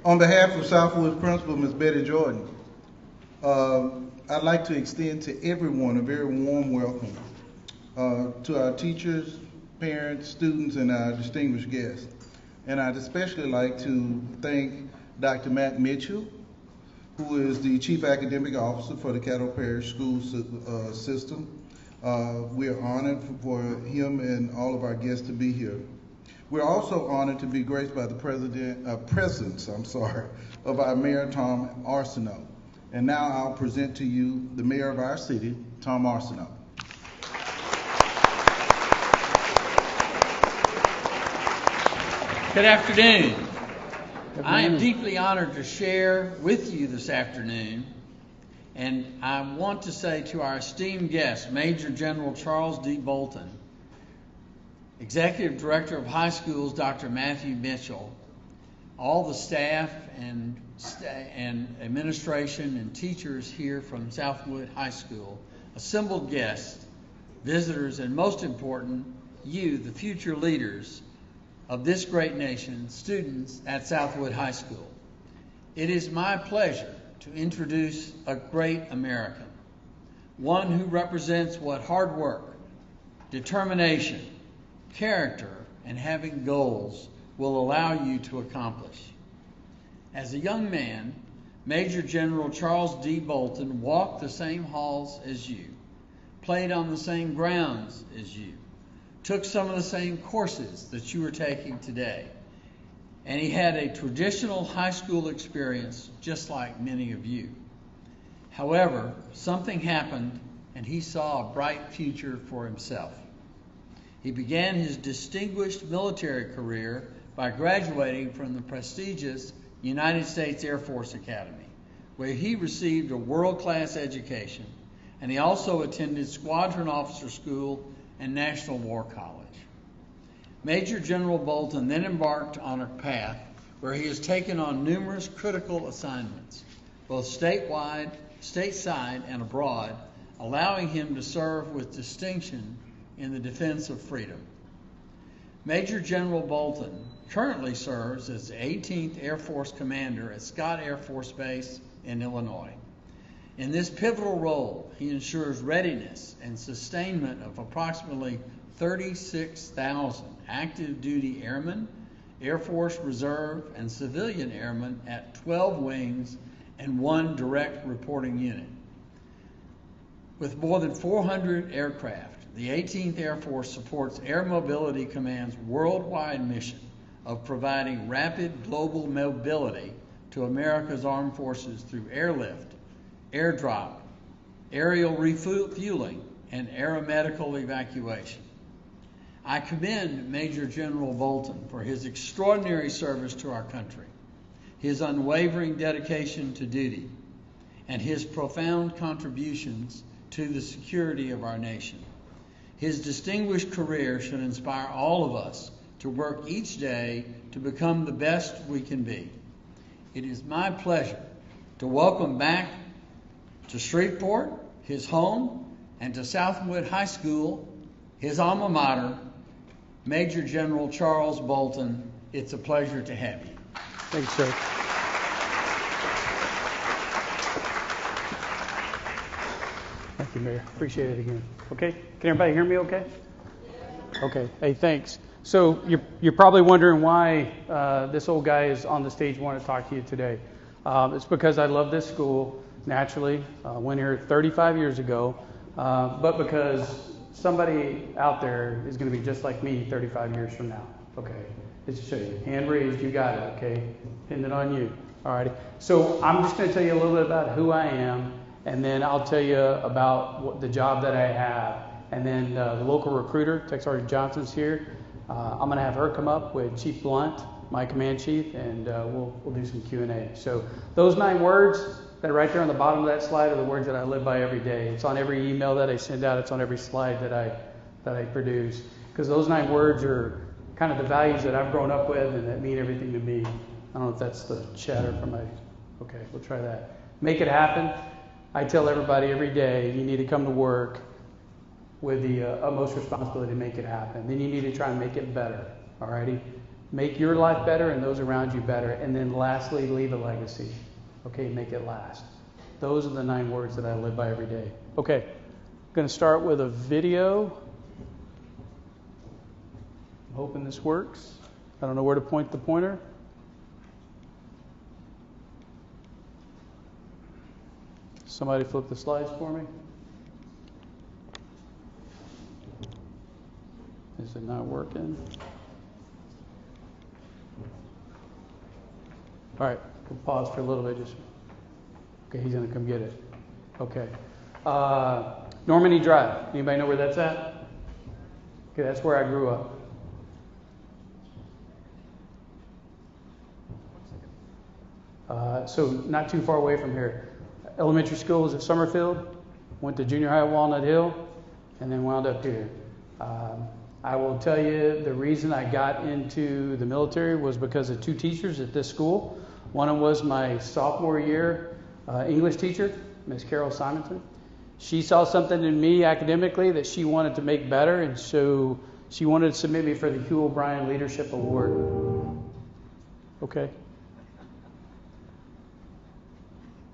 On behalf of Southwood Principal, Ms. Betty Jordan, I'd like to extend to everyone a very warm welcome to our teachers, parents, students, and our distinguished guests. And I'd especially like to thank Dr. Matt Mitchell, who is the Chief Academic Officer for the Caddo Parish School System. We are honored for him and all of our guests to be here. We're also honored to be graced by the presence of our Mayor, Tom Arsenault. And now I'll present to you the Mayor of our city, Tom Arsenault. Good afternoon. I am deeply honored to share with you this afternoon, and I want to say to our esteemed guest, Major General Charles D. Bolton, Executive Director of High Schools, Dr. Matthew Mitchell, all the staff and administration and teachers here from Southwood High School, assembled guests, visitors, and most important, you, the future leaders of this great nation, students at Southwood High School. It is my pleasure to introduce a great American, one who represents what hard work, determination, character, and having goals will allow you to accomplish. As a young man, Major General Charles D. Bolton walked the same halls as you, played on the same grounds as you, took some of the same courses that you are taking today, and he had a traditional high school experience just like many of you. However, something happened and he saw a bright future for himself. He began his distinguished military career by graduating from the prestigious United States Air Force Academy, where he received a world-class education, and he also attended Squadron Officer School and National War College. Major General Bolton then embarked on a path where he has taken on numerous critical assignments, both stateside and abroad, allowing him to serve with distinction in the defense of freedom. Major General Bolton currently serves as the 18th Air Force Commander at Scott Air Force Base in Illinois. In this pivotal role, he ensures readiness and sustainment of approximately 36,000 active duty airmen, Air Force Reserve, and civilian airmen at 12 wings and 1 direct reporting unit. With more than 400 aircraft, the 18th Air Force supports Air Mobility Command's worldwide mission of providing rapid global mobility to America's armed forces through airlift, airdrop, aerial refueling, and aeromedical evacuation. I commend Major General Bolton for his extraordinary service to our country, his unwavering dedication to duty, and his profound contributions to the security of our nation. His distinguished career should inspire all of us to work each day to become the best we can be. It is my pleasure to welcome back to Shreveport, his home, and to Southwood High School, his alma mater, Major General Charles Bolton. It's a pleasure to have you. Thanks, sir. Thank you, Mayor. Appreciate it again. Okay, can everybody hear me okay? Okay, hey, thanks. So you're probably wondering why this old guy is on the stage wanting to talk to you today. It's because I love this school. Naturally, went here 35 years ago, but because somebody out there is going to be just like me 35 years from now. Okay, let's show you. Hand raised, you got it, okay? Pinned it on you. All righty. So I'm just going to tell you a little bit about who I am, and then I'll tell you about the job that I have. And then the local recruiter, Tech Sergeant Johnson's here. I'm going to have her come up with Chief Blunt, my command chief, and we'll do some Q&A. So those 9 words that are right there on the bottom of that slide are the words that I live by every day. It's on every email that I send out. It's on every slide that I produce. Because those 9 words are kind of the values that I've grown up with and that mean everything to me. I don't know if that's the chatter from my... Okay, we'll try that. Make it happen. I tell everybody every day, you need to come to work with the utmost responsibility to make it happen. Then you need to try and make it better. Alrighty? Make your life better and those around you better. And then lastly, leave a legacy. Okay, make it last. Those are the 9 words that I live by every day. Okay, I'm going to start with a video. I'm hoping this works. I don't know where to point the pointer. Somebody flip the slides for me. Is it not working? All right, we'll pause for a little bit. Okay, he's going to come get it. Okay. Normandy Drive. Anybody know where that's at? Okay, that's where I grew up. So not too far away from here. Elementary school was at Summerfield. Went to junior high at Walnut Hill, and then wound up here. I will tell you the reason I got into the military was because of 2 teachers at this school. One of them was my sophomore year English teacher, Miss Carol Simonson. She saw something in me academically that she wanted to make better, and so she wanted to submit me for the Hugh O'Brien Leadership Award. Okay.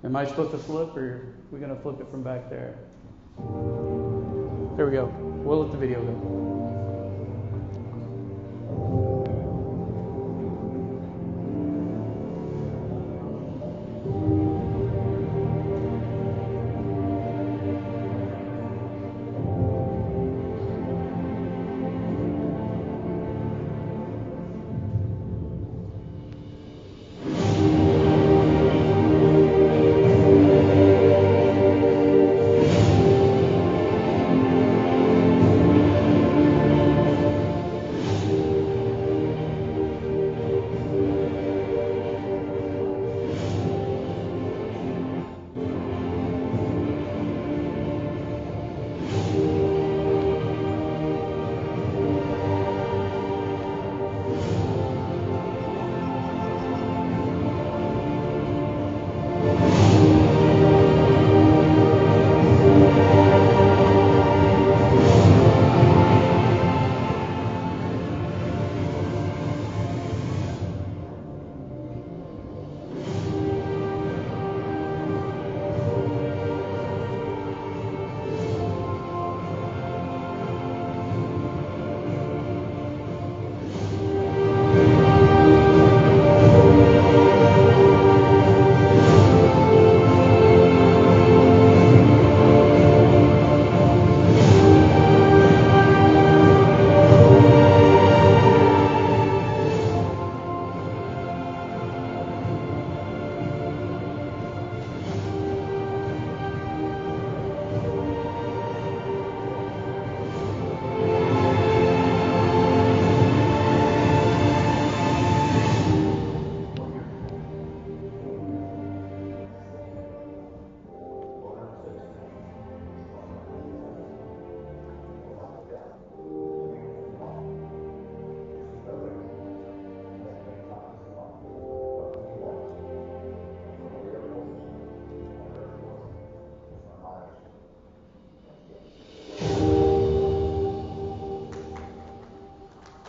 Am I supposed to flip, or are we going to flip it from back there? There we go. We'll let the video go.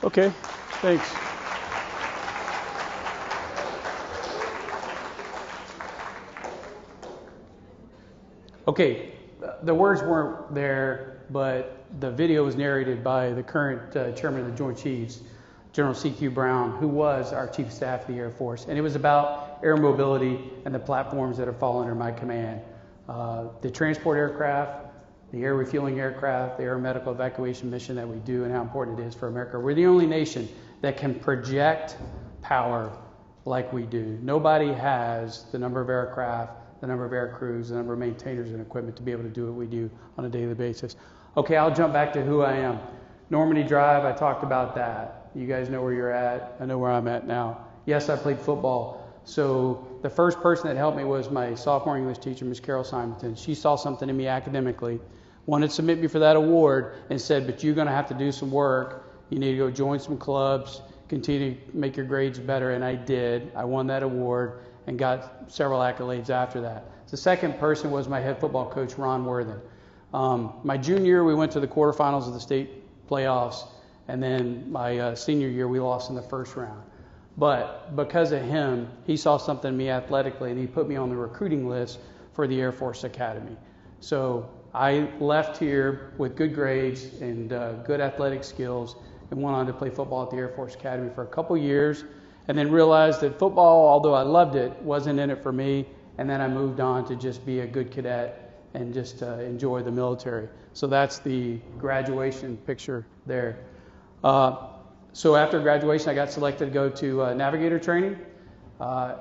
Okay, thanks. Okay, the words weren't there, but the video was narrated by the current chairman of the Joint Chiefs, General C.Q. Brown, who was our Chief of Staff of the Air Force. And it was about air mobility and the platforms that are fall under my command. The transport aircraft, the air refueling aircraft, the air medical evacuation mission that we do, and how important it is for America. We're the only nation that can project power like we do. Nobody has the number of aircraft, the number of air crews, the number of maintainers and equipment to be able to do what we do on a daily basis. Okay, I'll jump back to who I am. Normandy Drive, I talked about that. You guys know where you're at. I know where I'm at now. Yes, I played football. So the first person that helped me was my sophomore English teacher, Miss Carol Simonton. She saw something in me academically, wanted to submit me for that award, and said, but you're going to have to do some work. You need to go join some clubs, continue to make your grades better, and I did. I won that award and got several accolades after that. The second person was my head football coach, Ron Worthen. My junior year, we went to the quarterfinals of the state playoffs, And then my senior year, we lost in the first round. But because of him, he saw something in me athletically, and he put me on the recruiting list for the Air Force Academy. So I left here with good grades and good athletic skills and went on to play football at the Air Force Academy for a couple years, and then realized that football, although I loved it, wasn't in it for me. And then I moved on to just be a good cadet and just enjoy the military. So that's the graduation picture there. So after graduation, I got selected to go to navigator training.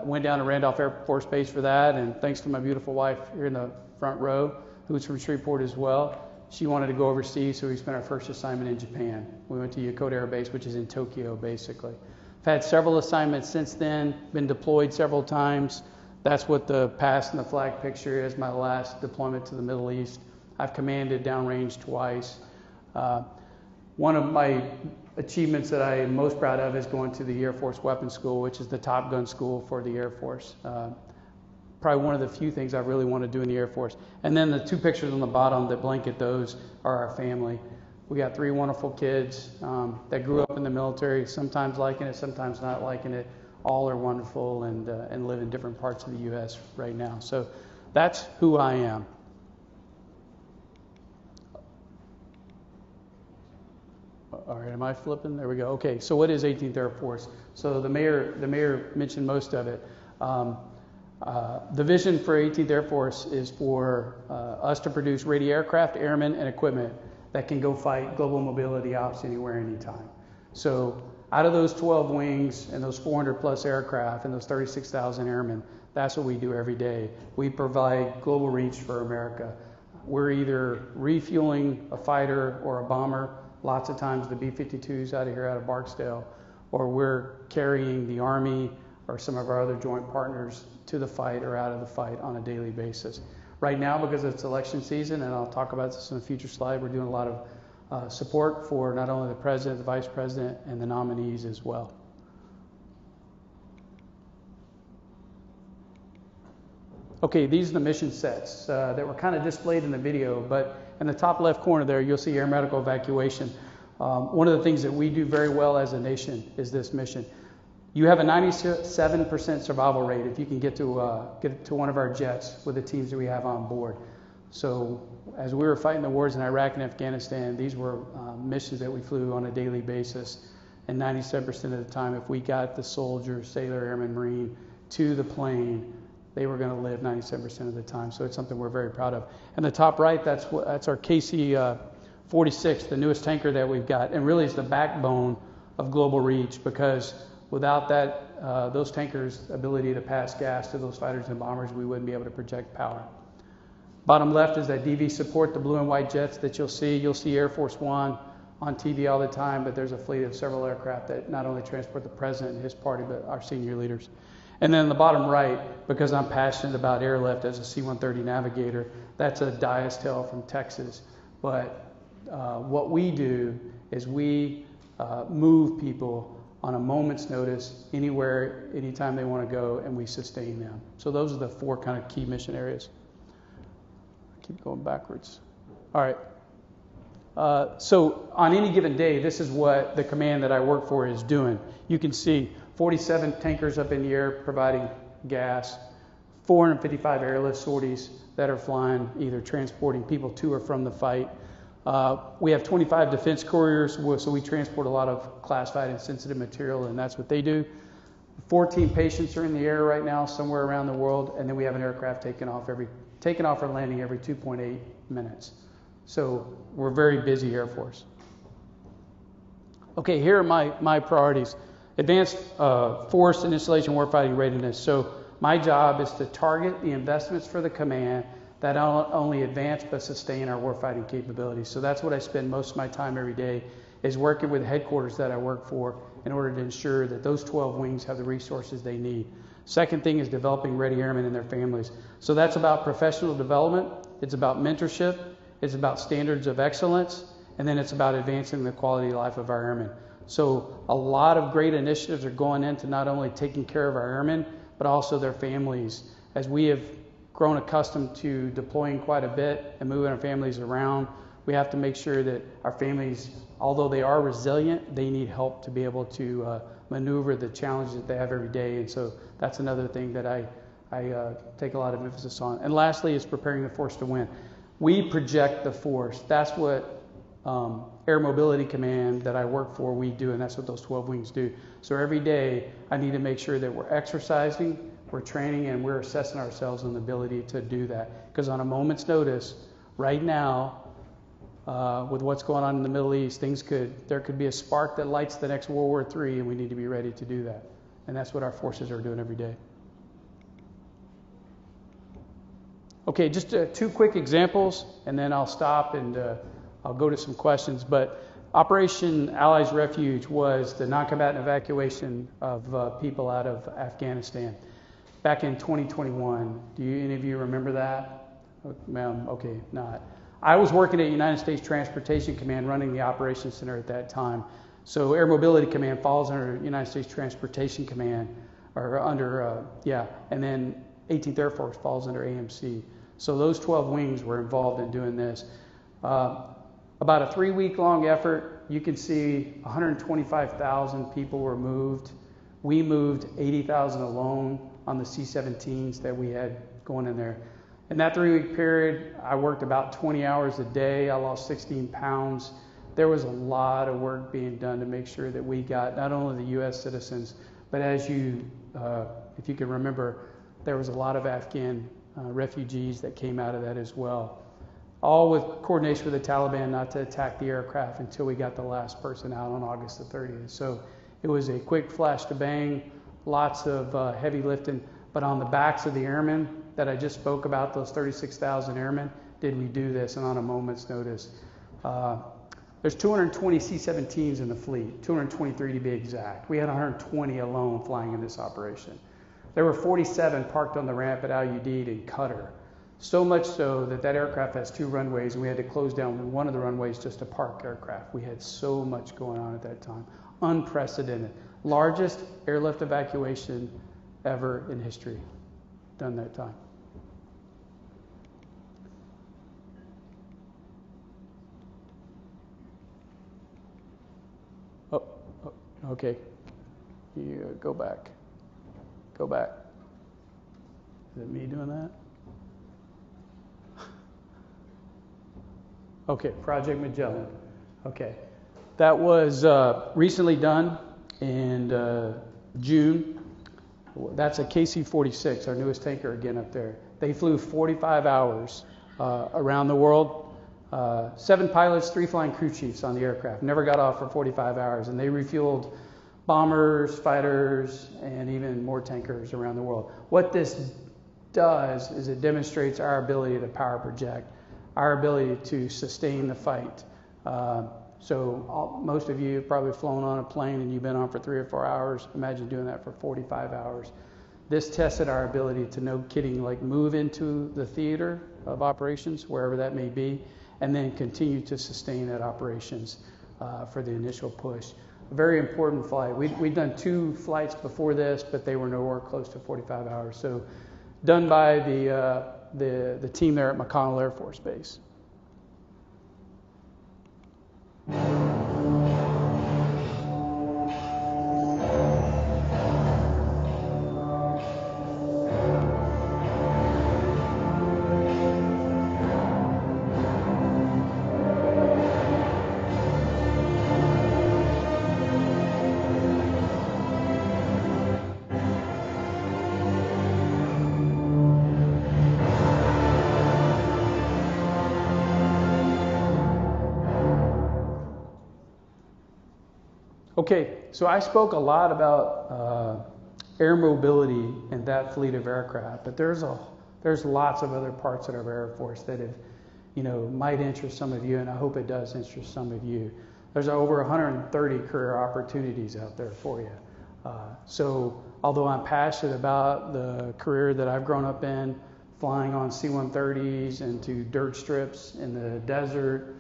Went down to Randolph Air Force Base for that, and thanks to my beautiful wife here in the front row, who's from Shreveport as well, she wanted to go overseas, so we spent our first assignment in Japan. We went to Yokota Air Base, which is in Tokyo, basically. I've had several assignments since then, been deployed several times. That's what the pass and the flag picture is, my last deployment to the Middle East. I've commanded downrange twice. One of my achievements that I am most proud of is going to the Air Force Weapons School, which is the Top Gun school for the Air Force. Probably one of the few things I really want to do in the Air Force. And then the two pictures on the bottom that blanket those are our family. We got 3 wonderful kids that grew up in the military, sometimes liking it, sometimes not liking it. All are wonderful and live in different parts of the U.S. right now. So that's who I am. All right, am I flipping? There we go. Okay, so what is 18th Air Force? So the mayor mentioned most of it. The vision for 18th Air Force is for us to produce ready aircraft, airmen, and equipment that can go fight global mobility ops anywhere, anytime. So out of those 12 wings and those 400 plus aircraft and those 36,000 airmen, that's what we do every day. We provide global reach for America. We're either refueling a fighter or a bomber, lots of times the B-52s out of Barksdale, or we're carrying the Army or some of our other joint partners to the fight or out of the fight on a daily basis. Right now, because it's election season, and I'll talk about this in a future slide, we're doing a lot of support for not only the president, the vice president, and the nominees as well. Okay, these are the mission sets that were kind of displayed in the video, but in the top left corner there, you'll see air medical evacuation. One of the things that we do very well as a nation is this mission. You have a 97% survival rate if you can get to one of our jets with the teams that we have on board. So as we were fighting the wars in Iraq and Afghanistan, these were missions that we flew on a daily basis. And 97% of the time, if we got the soldier, sailor, airman, marine to the plane, they were going to live 97% of the time. So it's something we're very proud of. And the top right, that's our KC-46, the newest tanker that we've got. And really it's the backbone of global reach, because without that, those tankers' ability to pass gas to those fighters and bombers, we wouldn't be able to project power. Bottom left is that DV support, the blue and white jets that you'll see. You'll see Air Force One on TV all the time, but there's a fleet of several aircraft that not only transport the president and his party, but our senior leaders. And then the bottom right, because I'm passionate about airlift as a C-130 navigator, that's a Diastel from Texas. But what we do is we move people on a moment's notice, anywhere, anytime they want to go, and we sustain them. So those are the 4 kind of key mission areas. I keep going backwards. All right. So on any given day, this is what the command that I work for is doing. You can see 47 tankers up in the air providing gas, 455 airlift sorties that are flying, either transporting people to or from the fight. We have 25 defense couriers, so we transport a lot of classified and sensitive material, and that's what they do. 14 patients are in the air right now somewhere around the world, and then we have an aircraft taking off or landing every 2.8 minutes. So we're very busy Air Force. Okay, here are my priorities. Advanced force and installation warfighting readiness. So my job is to target the investments for the command that not only advance but sustain our warfighting capabilities. So that's what I spend most of my time every day, is working with headquarters that I work for in order to ensure that those 12 wings have the resources they need. Second thing is developing ready airmen and their families. So that's about professional development, it's about mentorship, it's about standards of excellence, and then it's about advancing the quality of life of our airmen. So a lot of great initiatives are going into not only taking care of our airmen, but also their families. As we have grown accustomed to deploying quite a bit and moving our families around, we have to make sure that our families, although they are resilient, they need help to be able to maneuver the challenges that they have every day. And so that's another thing that I take a lot of emphasis on. And lastly is preparing the force to win. We project the force. That's what Air Mobility Command that I work for, we do, and that's what those 12 wings do. So every day I need to make sure that we're exercising, we're training, and we're assessing ourselves on the ability to do that. Because on a moment's notice, right now, with what's going on in the Middle East, there could be a spark that lights the next World War III, and we need to be ready to do that. And that's what our forces are doing every day. Okay, just 2 quick examples, and then I'll stop and I'll go to some questions. But Operation Allies Refuge was the non-combatant evacuation of people out of Afghanistan back in 2021. Do any of you remember that? Ma'am, okay, not. I was working at United States Transportation Command running the Operations Center at that time. So Air Mobility Command falls under United States Transportation Command, or under, and then 18th Air Force falls under AMC. So those 12 wings were involved in doing this. About a 3-week-long effort. You can see 125,000 people were moved. We moved 80,000 alone on the C-17s that we had going in there. In that 3-week period, I worked about 20 hours a day. I lost 16 pounds. There was a lot of work being done to make sure that we got not only the U.S. citizens, but as you, if you can remember, there was a lot of Afghan refugees that came out of that as well. All with coordination with the Taliban not to attack the aircraft until we got the last person out on August the 30th. So it was a quick flash to bang, lots of heavy lifting. But on the backs of the airmen that I just spoke about, those 36,000 airmen, did we do this, and on a moment's notice. There's 220 C-17s in the fleet, 223 to be exact. We had 120 alone flying in this operation. There were 47 parked on the ramp at Al Udeid in Qatar. So much so that aircraft has 2 runways, and we had to close down one of the runways just to park aircraft. We had so much going on at that time. Unprecedented. Largest airlift evacuation ever in history done that time. Oh, okay. You go back. Go back. Is it me doing that? Okay, Project Magellan. Okay. That was recently done in June. That's a KC-46, our newest tanker again up there. They flew 45 hours around the world. 7 pilots, 3 flying crew chiefs on the aircraft. Never got off for 45 hours. And they refueled bombers, fighters, and even more tankers around the world. What this does is it demonstrates our ability to power project, our ability to sustain the fight. Most of you have probably flown on a plane and you've been on for 3 or 4 hours. Imagine doing that for 45 hours. This tested our ability to, no kidding, like move into the theater of operations, wherever that may be, and then continue to sustain that operations for the initial push. A very important flight. We'd done 2 flights before this, but they were nowhere close to 45 hours. So done by the team there at McConnell Air Force Base. Okay, so I spoke a lot about air mobility and that fleet of aircraft, but there's lots of other parts of our Air Force that might interest some of you, and I hope it does interest some of you. There's over 130 career opportunities out there for you. So although I'm passionate about the career that I've grown up in, flying on C-130s and to dirt strips in the desert,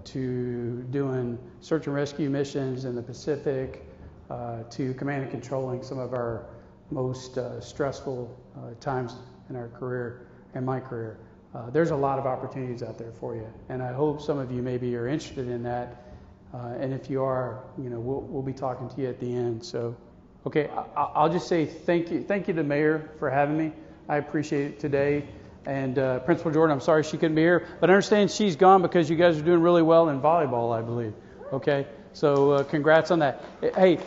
to doing search and rescue missions in the Pacific, to command and controlling some of our most stressful times in our career, in my career. there's a lot of opportunities out there for you. And I hope some of you maybe are interested in that. And if you are, we'll be talking to you at the end. So, okay, I'll just say thank you to the mayor for having me. I appreciate it today. And Principal Jordan, I'm sorry she couldn't be here, but I understand she's gone because you guys are doing really well in volleyball, I believe. Okay, so congrats on that. Hey.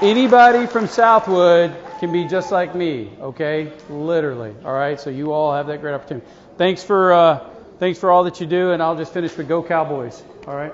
Anybody from Southwood can be just like me, okay? Literally. All right. So you all have that great opportunity. Thanks for all that you do, and I'll just finish with Go Cowboys. All right.